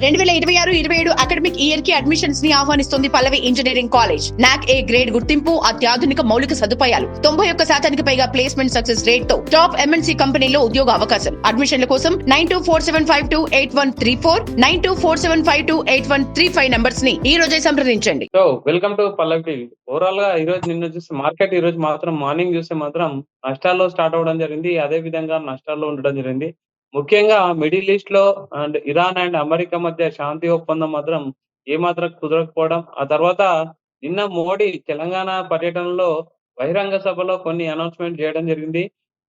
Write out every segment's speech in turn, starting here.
2026-27 academic year కి admissions ని ఆహ్వానిస్తుంది పల్లవి engineering college. నాక్ ఏ గ్రేడ్ గుర్తింపు, అత్యాధునిక మౌలిక సదుపాయాలు, 91% పైగా ప్లేస్మెంట్ సక్సెస్ రేట్ తో టాప్ ఎంఎన్సీ కంపెనీలో ఉద్యోగ అవకాశం. అడ్మిషన్ల కోసం 9247528134 9247528135 నంబర్స్ ని ఈ రోజే సంప్రదించండి. So welcome to Pallavi. Overall గా ఈ రోజు నిన్న చూస్తే మార్కెట్ ఈ రోజు మాత్రం మార్నింగ్ చూస్తే మాత్రం నష్టాల్లో స్టార్ట్ అవ్వడం జరిగింది. అదే విధంగా నష్టాల్లో ఉండడం జరిగింది. ముఖ్యంగా మిడిల్ ఈస్ట్ లో అండ్ ఇరాన్ అండ్ అమెరికా మధ్య శాంతి ఒప్పందం మాత్రం ఏమాత్రం కుదరకపోవడం, ఆ తర్వాత నిన్న మోడీ తెలంగాణ పర్యటనలో బహిరంగ సభలో కొన్ని అనౌన్స్మెంట్ చేయడం జరిగింది.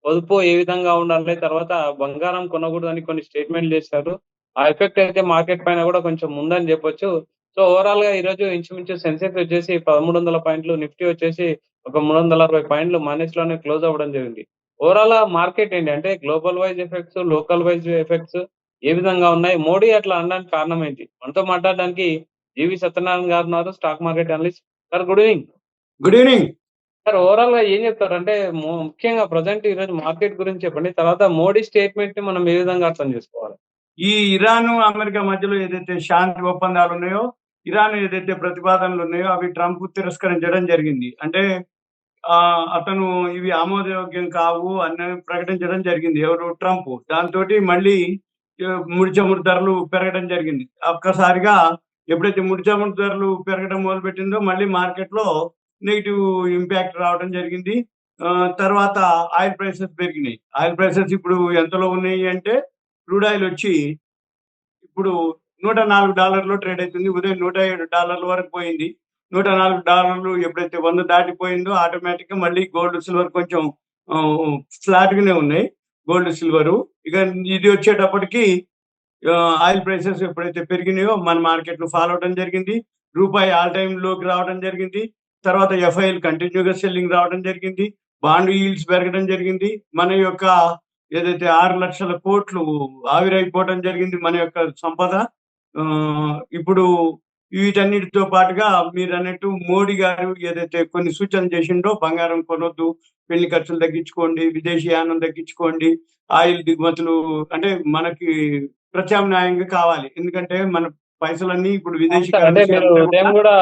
పొదుపు ఏ విధంగా ఉండాలి, తర్వాత బంగారం కొనకూడదని కొన్ని స్టేట్మెంట్లు చేశారు. ఆ ఎఫెక్ట్ అయితే మార్కెట్ పైన కూడా కొంచెం ఉందని చెప్పొచ్చు. సో ఓవరాల్ గా ఈ రోజు ఇంచుమించు సెన్సెక్స్ వచ్చేసి 1300 పాయింట్లు, నిఫ్టీ వచ్చేసి ఒక 360 పాయింట్లు మైనస్ లోనే క్లోజ్ అవ్వడం జరిగింది. ఓవరాల్ మార్కెట్ ఏంటి అంటే global wise effects, local wise effects ఏ విధంగా ఉన్నాయి, మోడీ అట్లా అనడానికి కారణం ఏంటి? మనతో మాట్లాడడానికి జీవి సత్యనారాయణ గారు ఉన్నారు, stock market analyst. Sir good evening. Good evening sir overall గా ఏం చెప్తారు అంటే ముఖ్యంగా ప్రజెంట్ ఈ రోజు మార్కెట్ గురించి చెప్పండి, తర్వాత మోడీ స్టేట్మెంట్ ని మనం ఏ విధంగా అర్థం చేసుకోవాలి? ఈ ఇరాన్ అమెరికా మధ్యలో ఏదైతే శాంతి ఒప్పందాలు ఉన్నాయో, ఇరాన్ ఏదైతే ప్రతిపాదనలు ఉన్నాయో అవి ట్రంప్ తిరస్కరించడం జరిగింది. అంటే అతను ఇవి ఆమోదయోగ్యం కావు అని ప్రకటించడం జరిగింది. ఎవరు? ట్రంప్. దాంతో మళ్ళీ ముడి చమురు ధరలు పెరగడం జరిగింది. ఒక్కసారిగా ఎప్పుడైతే ముడి చమురు ధరలు పెరగడం మొదలుపెట్టిందో మళ్ళీ మార్కెట్ లో నెగిటివ్ ఇంపాక్ట్ రావడం జరిగింది. తర్వాత ఆయిల్ ప్రైసెస్ పెరిగినాయి. ఆయిల్ ప్రైసెస్ ఇప్పుడు ఎంతలో ఉన్నాయి అంటే క్రూడ్ ఆయిల్ వచ్చి ఇప్పుడు $104 ట్రేడ్ అవుతుంది. ఉదయం $107 వరకు పోయింది. $104 ఎప్పుడైతే 100 దాటిపోయిందో ఆటోమేటిక్ గా మళ్ళీ గోల్డ్ సిల్వర్ కొంచెం ఫ్లాట్ గానే ఉన్నాయి. గోల్డ్ సిల్వర్ ఇక ఇది వచ్చేటప్పటికి ఆయిల్ ప్రైసెస్ ఎప్పుడైతే పెరిగినాయో మన మార్కెట్ లో ఫాలో అవడం జరిగింది. రూపాయి ఆల్ టైమ్ లోకి రావడం జరిగింది. తర్వాత ఎఫ్ఐఎల్ కంటిన్యూగా సెల్లింగ్ రావడం జరిగింది. బాండ్ ఈల్డ్స్ పెరగడం జరిగింది. మన యొక్క ఏదైతే 6 లక్షల కోట్లు ఆవిరైపోవడం జరిగింది మన యొక్క సంపద. ఇప్పుడు వీటన్నిటితో పాటుగా మీరు అన్నట్టు మోడీ గారు ఏదైతే కొన్ని సూచనలు చేసిండో, బంగారం కొనొద్దు, పెళ్లి ఖర్చులు తగ్గించుకోండి, విదేశీయానం తగ్గించుకోండి, ఆయిల్ దిగుమతులు అంటే మనకి ప్రత్యామ్నాయంగా కావాలి. ఎందుకంటే మన పైసలన్నీ ఇప్పుడు విదేశీ ఉదయం కూడా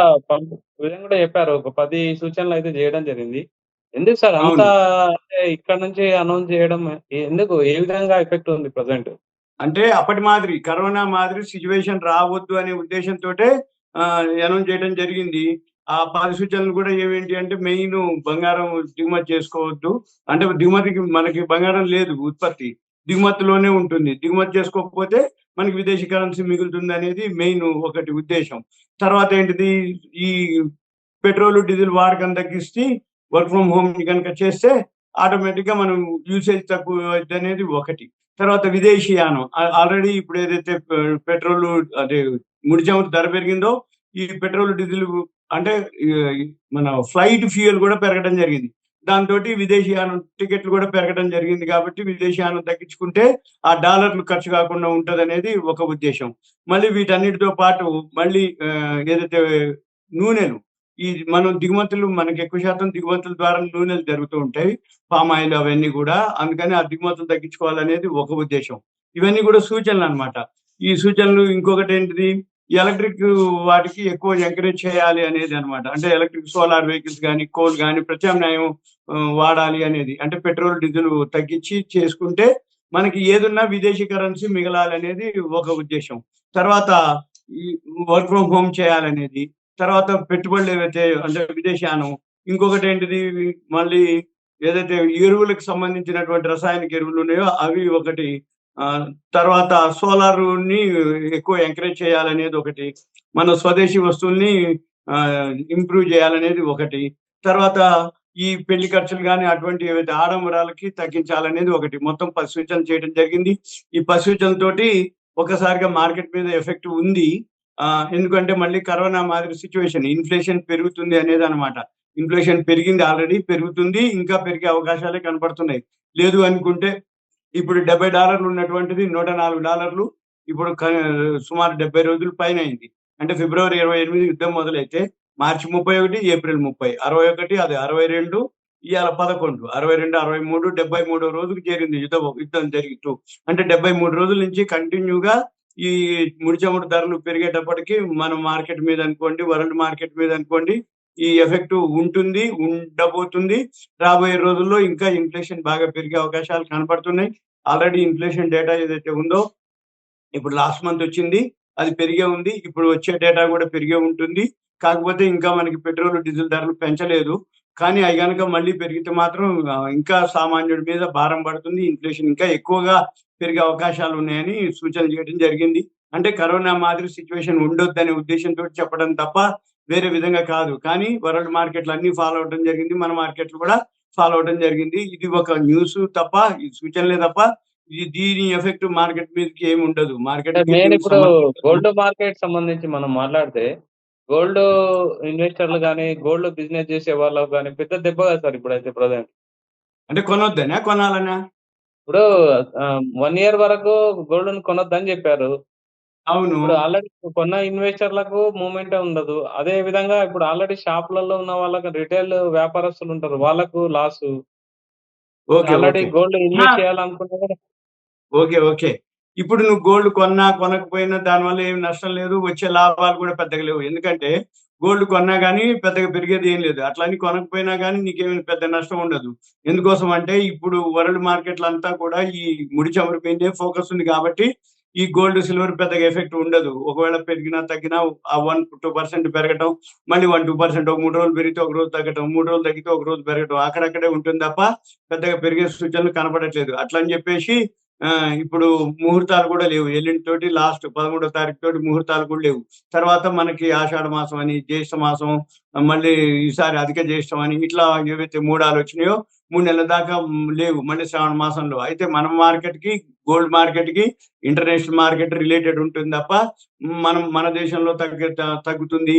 చెప్పారు, ఒక 10 సూచనలు అయితే చేయడం జరిగింది. ఎందుకు సార్ అంత అంటే ఇక్కడ నుంచి అనౌన్స్ చేయడం ఎందుకు? ఏ విధంగా ఎఫెక్ట్ ఉంది ప్రజెంట్? అంటే అప్పటి మాదిరి కరోనా మాదిరి సిచ్యువేషన్ రావద్దు అనే ఉద్దేశంతో అనౌన్స్ చేయడం జరిగింది. ఆ 10 సూచనలు కూడా ఏమేంటి అంటే మెయిన్ బంగారం దిగుమతి చేసుకోవద్దు. అంటే దిగుమతికి మనకి బంగారం లేదు, ఉత్పత్తి దిగుమతిలోనే ఉంటుంది. దిగుమతి చేసుకోకపోతే మనకి విదేశీ కరెన్సీ మిగులుతుంది అనేది మెయిన్ ఒకటి ఉద్దేశం. తర్వాత ఏంటిది, ఈ పెట్రోల్ డీజిల్ వాడకం తగ్గిస్తే వర్క్ ఫ్రమ్ హోమ్ కనుక చేస్తే ఆటోమేటిక్ గా మనం యూసేజ్ తక్కువ అనేది ఒకటి. తర్వాత విదేశీయానం ఆల్రెడీ ఇప్పుడు ఏదైతే పెట్రోల్ అదే ముడి చమురు ధర పెరిగిందో ఈ పెట్రోల్ డీజిల్ అంటే మన ఫ్లైట్ ఫ్యూయల్ కూడా పెరగడం జరిగింది. దాంతో విదేశీయానం టికెట్లు కూడా పెరగడం జరిగింది. కాబట్టి విదేశీయానం తగ్గించుకుంటే ఆ డాలర్లు ఖర్చు కాకుండా ఉంటది అనేది ఒక ఉద్దేశం. మళ్ళీ వీటన్నిటితో పాటు మళ్ళీ ఏదైతే నూనెలు, ఈ మనం దిగుమతులు మనకి ఎక్కువ శాతం దిగుమతుల ద్వారా నూనెలు జరుగుతూ ఉంటాయి, పామ్ ఆయిల్ అవన్నీ కూడా. అందుకని ఆ దిగుమతులు తగ్గించుకోవాలనేది ఒక ఉద్దేశం. ఇవన్నీ కూడా సూచనలు అన్నమాట. ఈ సూచనలు ఇంకొకటి ఏంటిది, ఎలక్ట్రిక్ వాటికి ఎక్కువ ఎంకరేజ్ చేయాలి అనేది అన్నమాట. అంటే ఎలక్ట్రిక్ సోలార్ వెహికల్స్ కానీ, కోల్ కానీ ప్రత్యామ్నాయం వాడాలి అనేది. అంటే పెట్రోల్ డీజిల్ తగ్గించి చేసుకుంటే మనకి ఏదున్నా విదేశీ కరెన్సీ మిగలాలి అనేది ఒక ఉద్దేశం. తర్వాత ఈ వర్క్ ఫ్రమ్ హోమ్ చేయాలనేది. తర్వాత పెట్టుబడులు ఏవైతే అంటే విదేశానం. ఇంకొకటి ఏంటిది, మళ్ళీ ఏదైతే ఎరువులకు సంబంధించినటువంటి రసాయనిక ఎరువులు ఉన్నాయో అవి ఒకటి. తర్వాత సోలార్ ని ఎక్కువ ఎంకరేజ్ చేయాలనేది ఒకటి. మన స్వదేశీ వస్తువుల్ని ఇంప్రూవ్ చేయాలనేది ఒకటి. తర్వాత ఈ పెళ్లి ఖర్చులు కానీ అటువంటి ఏవైతే ఆడంబరాలకి తగ్గించాలనేది ఒకటి. మొత్తం 10 సూచనలు చేయడం జరిగింది. ఈ 10 సూచనలతోటి ఒకసారిగా మార్కెట్ మీద ఎఫెక్ట్ ఉంది. ఎందుకంటే మళ్ళీ కరోనా మాదిరి సిచ్యువేషన్, ఇన్ఫ్లేషన్ పెరుగుతుంది అనేది అనమాట. ఇన్ఫ్లేషన్ పెరిగింది, ఆల్రెడీ పెరుగుతుంది, ఇంకా పెరిగే అవకాశాలే కనపడుతున్నాయి. లేదు అనుకుంటే ఇప్పుడు $70 ఉన్నటువంటిది $104 ఇప్పుడు సుమారు 70 రోజుల పైన అయింది. అంటే ఫిబ్రవరి 28 యుద్ధం మొదలైతే మార్చి 31, ఏప్రిల్ 30, 61, అది 62, ఇవాళ 11, 62, 63, 73 రోజుకు చేరింది యుద్ధం జరుగుతూ. అంటే 73 రోజుల నుంచి కంటిన్యూగా ఈ ముడి చమురు ధరలు పెరిగేటప్పటికి మన మార్కెట్ మీద అనుకోండి, వరల్డ్ మార్కెట్ మీద అనుకోండి, ఈ ఎఫెక్ట్ ఉంటుంది, ఉండబోతుంది. రాబోయే రోజుల్లో ఇంకా ఇన్ఫ్లేషన్ బాగా పెరిగే అవకాశాలు కనపడుతున్నాయి. ఆల్రెడీ ఇన్ఫ్లేషన్ డేటా ఏదైతే ఉందో ఇప్పుడు లాస్ట్ మంత్ వచ్చింది, అది పెరిగే ఉంది. ఇప్పుడు వచ్చే డేటా కూడా పెరిగే ఉంటుంది. కాకపోతే ఇంకా మనకి పెట్రోల్, డీజిల్ ధరలు పెంచలేదు. కానీ అవి గనక మళ్ళీ పెరిగితే మాత్రం ఇంకా సామాన్యుడి మీద భారం పడుతుంది. ఇన్ఫ్లేషన్ ఇంకా ఎక్కువగా పెరిగే అవకాశాలు ఉన్నాయని సూచన చేయడం జరిగింది. అంటే కరోనా మాదిరి సిచ్యువేషన్ ఉండొద్దనే ఉద్దేశంతో చెప్పడం తప్ప వేరే విధంగా కాదు. కానీ వరల్డ్ మార్కెట్లు అన్ని ఫాలో అవ్వడం జరిగింది. మన మార్కెట్లు కూడా ఫాలో అవ్వడం జరిగింది. ఇది ఒక న్యూస్ తప్ప, ఈ సూచనలే తప్ప దీని ఎఫెక్ట్ మార్కెట్ మీదకి ఏమి ఉండదు. మార్కెట్ మెయిన్ ఇప్పుడు గోల్డ్ మార్కెట్ సంబంధించి మనం మాట్లాడితే, గోల్డ్ ఇన్వెస్టర్లు గాని, గోల్డ్ బిజినెస్ చేసే వాళ్ళకి గాని పెద్ద దెబ్బ కదా సార్ ఇప్పుడైతే ప్రెజెంట్. అంటే కొనొద్దనా? కొనాలనా? ఇప్పుడు 1 ఇయర్ వరకు గోల్డ్‌ని కొనొద్దని చెప్పారు. అవును. ఇప్పుడు ఆల్రెడీ కొన్న ఇన్వెస్టర్లకు మూవ్‌మెంటే ఉండదు. అదే విధంగా ఇప్పుడు ఆల్రెడీ షాపులలో ఉన్న వాళ్ళకి రిటైల్ వ్యాపారస్తులు ఉంటారు. వాళ్ళకు loss. Okay. Already okay. Gold ఆ! ఇన్వెస్ట్ చేయాలనుకున్నా కూడా ఓకే. ఓకే. ఇప్పుడు నువ్వు గోల్డ్ కొన్నా, కొనకపోయినా దానివల్ల ఏమి నష్టం లేదు. వచ్చే లాభాలు కూడా పెద్దగా లేవు. ఎందుకంటే గోల్డ్ కొన్నా గానీ పెద్దగా పెరిగేది ఏం లేదు. అట్లని కొనకపోయినా గానీ నీకేమి పెద్ద నష్టం ఉండదు. ఎందుకోసం అంటే ఇప్పుడు వరల్డ్ మార్కెట్‌లంతా కూడా ఈ ముడి చమురు మీదే ఫోకస్ ఉంది కాబట్టి ఈ గోల్డ్, సిల్వర్ పెద్దగా ఎఫెక్ట్ ఉండదు. ఒకవేళ పెరిగినా, తగ్గినా ఆ 1, 2% పెరగటం, మళ్ళీ 1, 2% ఒక 3 రోజులు పెరిగితే ఒక రోజు తగ్గటం, 3 రోజులు తగ్గితే ఒక రోజు పెరగటం అక్కడక్కడే ఉంటుంది తప్ప పెద్దగా పెరిగే సూచనలు కనపడట్లేదు. అట్లని చెప్పేసి ఇప్పుడు ముహూర్తాలు కూడా లేవు. ఎల్లుండితోటి లాస్ట్ 13వ తారీఖు తోటి ముహూర్తాలు కూడా లేవు. తర్వాత మనకి ఆషాఢ మాసం అని, జ్యేష్ఠ మాసం, మళ్ళీ ఈసారి అధిక జ్యేష్ఠం అని ఇట్లా ఏవైతే మూడాలొచ్చినాయో 3 నెలల దాకా లేవు. మళ్ళీ శ్రావణ మాసంలో. అయితే మన మార్కెట్‌కి, గోల్డ్ మార్కెట్‌కి ఇంటర్నేషనల్ మార్కెట్ రిలేటెడ్ ఉంటుంది తప్ప మన దేశంలో తగ్గుతుంది.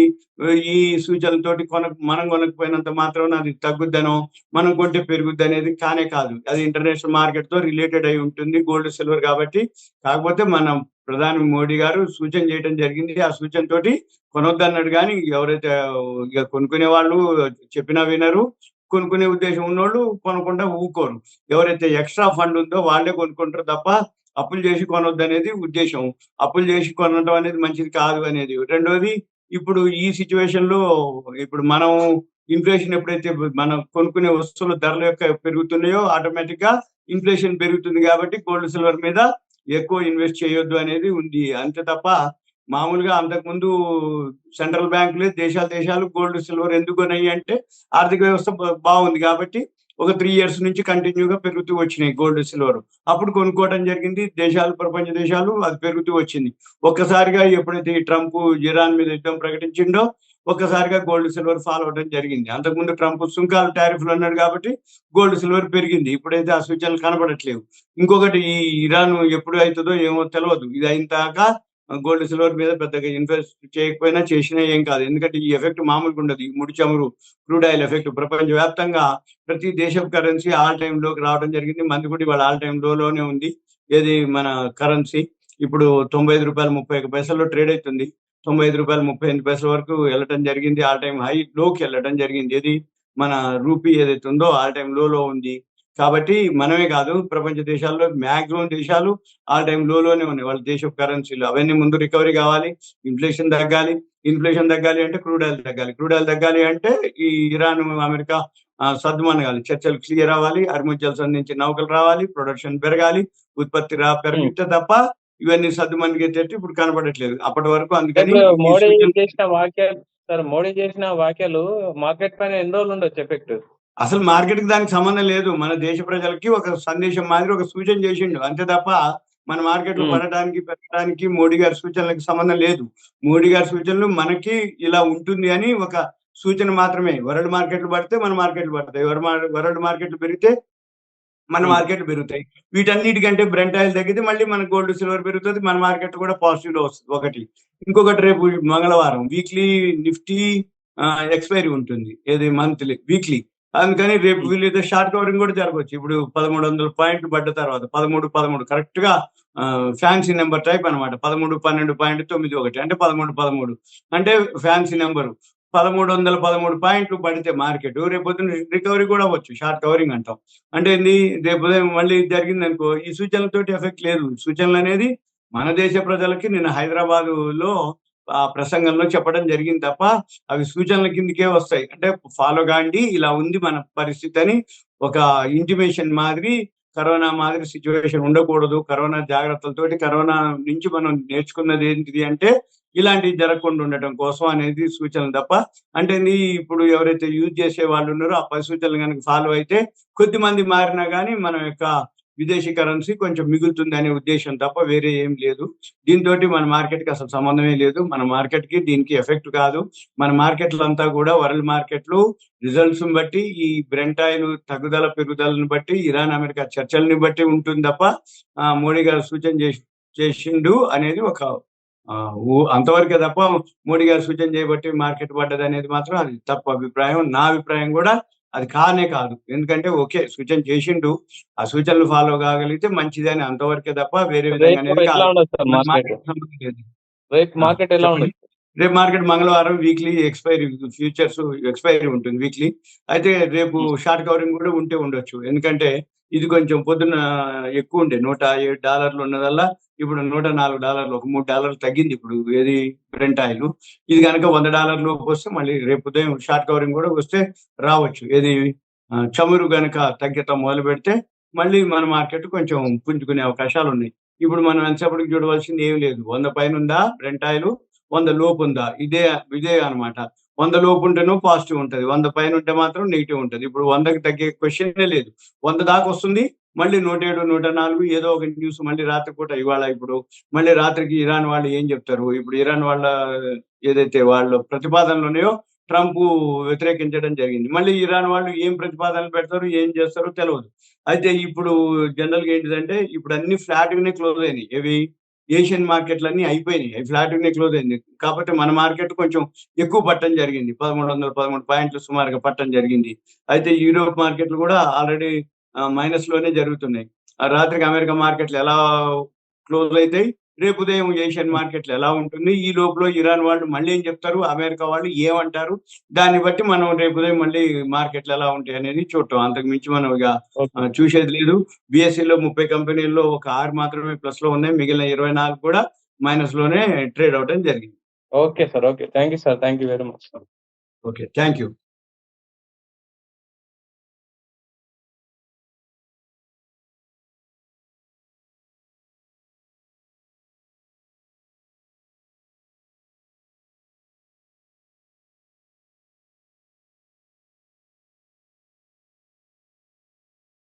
ఈ సూచనలతోటి మనం కొనకపోయినంత మాత్రాన అది తగ్గుద్దనో, మనం కొంటే పెరుగుద్దనేది కానే కాదు. అది ఇంటర్నేషనల్ మార్కెట్‌తో రిలేటెడ్ అయి ఉంటుంది గోల్డ్, సిల్వర్ కాబట్టి. కాకపోతే మన ప్రధాని మోడీ గారు సూచన చేయడం జరిగింది. ఆ సూచనతోటి కొనొద్దన్నాడు గానీ ఎవరైతే ఇగ కొనుక్కునే వాళ్ళు చెప్పినా వినరు. కొనుక్కునే ఉద్దేశం ఉన్నోళ్ళు కొనకుండా ఊరుకోరు. ఎవరైతే ఎక్స్‌ట్రా ఫండ్ ఉందో వాళ్ళే కొనుక్కుంటారు తప్ప అప్పులు చేసి కొనొద్దనేది ఉద్దేశం. అప్పులు చేసి కొనడం అనేది మంచిది కాదు అనేది. రెండోది ఇప్పుడు ఈ సిట్యుయేషన్‌లో ఇప్పుడు మనం ఇన్ఫ్లేషన్ ఎప్పుడైతే మనం కొనుక్కునే వస్తువుల ధరల యొక్క పెరుగుతున్నాయో ఆటోమేటిక్‌గా ఇన్ఫ్లేషన్ పెరుగుతుంది కాబట్టి గోల్డ్, సిల్వర్ మీద ఎక్కువ ఇన్వెస్ట్ చేయొద్దు అనేది ఉంది. అంతే తప్ప మామూలుగా అంతకుముందు సెంట్రల్ బ్యాంకులే దేశాలు గోల్డ్, సిల్వర్ ఎందుకు కొన్నాయి అంటే ఆర్థిక వ్యవస్థ బాగుంది కాబట్టి ఒక 3 ఇయర్స్ నుంచి కంటిన్యూగా పెరుగుతూ వచ్చినాయి గోల్డ్, సిల్వర్. అప్పుడు కొనుక్కోవడం జరిగింది. ప్రపంచ దేశాలు అది పెరుగుతూ వచ్చింది. ఒక్కసారిగా ఎప్పుడైతే ఈ ట్రంప్ ఇరాన్ మీద యుద్ధం ప్రకటించిండో ఒక్కసారిగా గోల్డ్, సిల్వర్ ఫాల్ అవ్వడం జరిగింది. అంతకుముందు ట్రంప్ సుంకాలు, టారిఫ్‌లు అన్నాడు కాబట్టి గోల్డ్, సిల్వర్ పెరిగింది. ఇప్పుడైతే ఆ సూచనలు కనపడట్లేవు. ఇంకొకటి ఈ ఇరాన్ ఎప్పుడు అయితదో ఏమో తెలవదు. ఇది అయిన దాకా గోల్డ్, సిల్వర్ మీద పెద్దగా ఇన్వెస్ట్ చేయకపోయినా చేసినా ఏం కాదు. ఎందుకంటే ఈ ఎఫెక్ట్ మామూలుగా ఉండదు. ఈ ముడి చమురు, క్రూడ్ ఆయిల్ ఎఫెక్ట్ ప్రపంచవ్యాప్తంగా ప్రతి దేశపు కరెన్సీ ఆల్ టైమ్ లోకి రావడం జరిగింది. మనది కూడా ఇవాళ ఆల్ టైమ్ లోనే ఉంది. ఏది మన కరెన్సీ ఇప్పుడు రూ. 95.31 ట్రేడ్ అయితుంది. రూ. 95.38 వరకు వెళ్ళటం జరిగింది. ఆల్ టైమ్ హై లోకి వెళ్ళటం జరిగింది. ఏది మన రూపీ ఏదైతే ఉందో ఆల్ టైమ్ లోలో ఉంది. కాబట్టి మనమే కాదు ప్రపంచ దేశాల్లో మాక్సిమం దేశాలు ఆల్ టైమ్ లోనే ఉన్నాయి. వాళ్ళ దేశపు కరెన్సీలు అవన్నీ ముందు రికవరీ కావాలి. ఇన్ఫ్లేషన్ తగ్గాలి. ఇన్ఫ్లేషన్ తగ్గాలి అంటే క్రూడ్ ఆయిల్ తగ్గాలి. క్రూడ్ ఆయిల్ తగ్గాలి అంటే ఈ ఇరాన్, అమెరికా సద్దుమణగాలి. చర్చలు క్లియర్ అవ్వాలి. హర్ముజ్ జలసంధి నుంచి నౌకలు రావాలి. ప్రొడక్షన్ పెరగాలి. ఉత్పత్తి పెరిగితే తప్ప ఇవన్నీ సద్దుమణిగేటట్టు ఇప్పుడు కనపడట్లేదు. అప్పటి వరకు అందుకని ఇప్పుడు ఈ మోడీ సూచన చేసిన వ్యాఖ్యలు సార్, మోడీ చేసిన వ్యాఖ్యలు మార్కెట్ పైన ఎన్ని రోజులు ఉండొచ్చు ఎఫెక్ట్? అసలు మార్కెట్‌కి దానికి సంబంధం లేదు. మన దేశ ప్రజలకి ఒక సందేశం మాదిరి ఒక సూచన చేసిండు. అంతే తప్ప మన మార్కెట్‌లో హ్మ్. పడటానికి, పెరగడానికి మోడీ గారి సూచనలకి సంబంధం లేదు. మోడీ గారి సూచనలు మనకి ఇలా ఉంటుంది అని ఒక సూచన మాత్రమే. వరల్డ్ మార్కెట్‌లు పడితే మన మార్కెట్‌లు పడతాయి. వరల్డ్ మార్కెట్‌లు పెరిగితే మన హ్మ్. మార్కెట్‌లు పెరుగుతాయి. వీటన్నిటికంటే బ్రెంట్ ఆయిల్ తగ్గితే మళ్ళీ మన గోల్డ్, సిల్వర్ పెరుగుతది. మన మార్కెట్ కూడా పాజిటివ్‌లో వస్తది ఒకటి. ఇంకొకటి రేపు మంగళవారం వీక్లీ నిఫ్టీ ఎక్స్‌పైరీ ఉంటుంది. ఏది వీక్లీ. అందుకని రేపు హ్మ్. వీళ్ళేదో షార్ట్ కవరింగ్ కూడా జరగొచ్చు. ఇప్పుడు 1300 పాయింట్లు పడ్డ తర్వాత 13 కరెక్ట్‌గా ఫ్యాన్సీ నంబర్ టైప్ అన్నమాట. 13, 12.91 అంటే 13 అంటే ఫ్యాన్సీ నంబరు. 1313 పాయింట్లు పడితే మార్కెట్ రేపొద్దున రికవరీ కూడా అవ్వచ్చు. షార్ట్ కవరింగ్ అంటాం. అంటే ఏంది రేపు ఉదయం మళ్ళీ జరిగిందనుకో ఈ సూచనలతోటి ఎఫెక్ట్ లేదు. సూచనలనేది మన దేశ ప్రజలకి నేను హైదరాబాదులో ఆ ప్రసంగంలో చెప్పడం జరిగింది తప్ప అవి సూచనల కిందకే వస్తాయి. అంటే ఫాలో కాండి, ఇలా ఉంది మన పరిస్థితి అని ఒక ఇంటిమేషన్ మాదిరి. కరోనా మాదిరి సిచ్యువేషన్ ఉండకూడదు, కరోనా జాగ్రత్తలతోటి కరోనా నుంచి మనం నేర్చుకున్నది ఏంటిది అంటే ఇలాంటివి జరగకుండా ఉండటం కోసం అనేది సూచనలు తప్ప, అంటే ఇప్పుడు ఎవరైతే యూజ్ చేసే వాళ్ళు ఉన్నారో ఆ 10 సూచనలు కనుక ఫాలో అయితే కొద్ది మంది మారినా కానీ మన యొక్క విదేశీ కరెన్సీ కొంచెం మిగులుతుంది అనే ఉద్దేశం తప్ప వేరే ఏం లేదు. దీంతో మన మార్కెట్ కి అసలు సంబంధమే లేదు. మన మార్కెట్ కి దీనికి ఎఫెక్ట్ కాదు. మన మార్కెట్లు అంతా కూడా వరల్డ్ మార్కెట్లు రిజల్ట్స్ బట్టి, ఈ బ్రెంట్ ఆయిల్ తగ్గుదల పెరుగుదలను బట్టి, ఇరాన్ అమెరికా చర్చల్ని బట్టి ఉంటుంది తప్ప మోడీ గారు సూచన చేసిండు అనేది ఒక అంతవరకే తప్ప మోడీ గారు సూచన చేయబట్టి మార్కెట్ పడ్డది అనేది మాత్రం అది తప్పు అభిప్రాయం. నా అభిప్రాయం కూడా అది కానే కాదు. ఎందుకంటే ఓకే, సూచన చేసిండు, ఆ సూచనలు ఫాలో కాగలిగితే మంచిది అని అంతవరకే తప్ప వేరే విధంగా అనేది కాదు. మార్కెట్ ఎలా ఉండదు? రేపు మార్కెట్ మంగళవారం వీక్లీ ఫ్యూచర్స్ ఎక్స్పైరీ ఉంటుంది వీక్లీ. అయితే రేపు షార్ట్ కవరింగ్ కూడా ఉండొచ్చు. ఎందుకంటే ఇది కొంచెం పొద్దున్న ఎక్కువ ఉండే $107 ఉన్నదల్లా ఇప్పుడు $104, ఒక $3 తగ్గింది ఇప్పుడు ఏది బ్రెంట్ ఆయిల్. ఇది కనుక $100 వస్తే మళ్ళీ రేపు ఉదయం షార్ట్ కవరింగ్ కూడా వస్తే రావచ్చు. ఏది చమురు గనక తగ్గటం మొదలు పెడితే మళ్ళీ మన మార్కెట్ కొంచెం పుంజుకునే అవకాశాలు ఉన్నాయి. ఇప్పుడు మనం ఎంతసేపటికి చూడవలసింది ఏం లేదు. 100 పైన ఉందా బ్రెంట్ ఆయిల్, 100 లోపు ఉందా, ఇదే అనమాట. 100 లోపు ఉంటేనో పాజిటివ్ ఉంటది, 100 పైన ఉంటే మాత్రం నెగిటివ్ ఉంటది. ఇప్పుడు 100కి తగ్గే క్వశ్చనే లేదు. 100 దాకా వస్తుంది, మళ్ళీ 107, 104 ఏదో ఒక న్యూస్ మళ్ళీ రాత్రిపూట. ఇవాళ ఇప్పుడు మళ్ళీ రాత్రికి ఇరాన్ వాళ్ళు ఏం చెప్తారు? ఇప్పుడు ఇరాన్ వాళ్ళ ఏదైతే వాళ్ళ ప్రతిపాదనలు ఉన్నాయో ట్రంప్ వ్యతిరేకించడం జరిగింది. మళ్ళీ ఇరాన్ వాళ్ళు ఏం ప్రతిపాదనలు పెడతారు, ఏం చేస్తారో తెలియదు. అయితే ఇప్పుడు జనరల్ గా ఏంటిదంటే ఇప్పుడు అన్ని ఫ్లాట్ గానే క్లోజ్ అయినాయి. ఏవి ఏషియన్ మార్కెట్లు అన్ని అయిపోయినాయి, అవి ఫ్లాట్ గానే క్లోజ్ అయింది. కాబట్టి మన మార్కెట్ కొంచెం ఎక్కువ పట్టడం జరిగింది, 1313 పాయింట్లు సుమారుగా పట్టడం జరిగింది. అయితే యూరోప్ మార్కెట్లు కూడా ఆల్రెడీ మైనస్ లోనే జరుగుతున్నాయి. రాత్రికి అమెరికా మార్కెట్లు ఎలా క్లోజ్ అవుతాయి, రేపు ఉదయం ఏషియన్ మార్కెట్లు ఎలా ఉంటుంది, ఈ లోపల ఇరాన్ వాళ్ళు మళ్ళీ ఏం చెప్తారు, అమెరికా వాళ్ళు ఏమంటారు, దాన్ని బట్టి మనం రేపు ఉదయం మళ్ళీ మార్కెట్లు ఎలా ఉంటాయి అనేది చూడటం. అంతకు మించి మనం ఇక చూసేది లేదు. బిఎస్సిలో 30 కంపెనీల్లో ఒక 6 మాత్రమే ప్లస్ లో ఉన్నాయి, మిగిలిన 24 కూడా మైనస్ లోనే ట్రేడ్ అవడం జరిగింది. Okay sir, okay, thank you sir, thank you very much. Okay, thank you.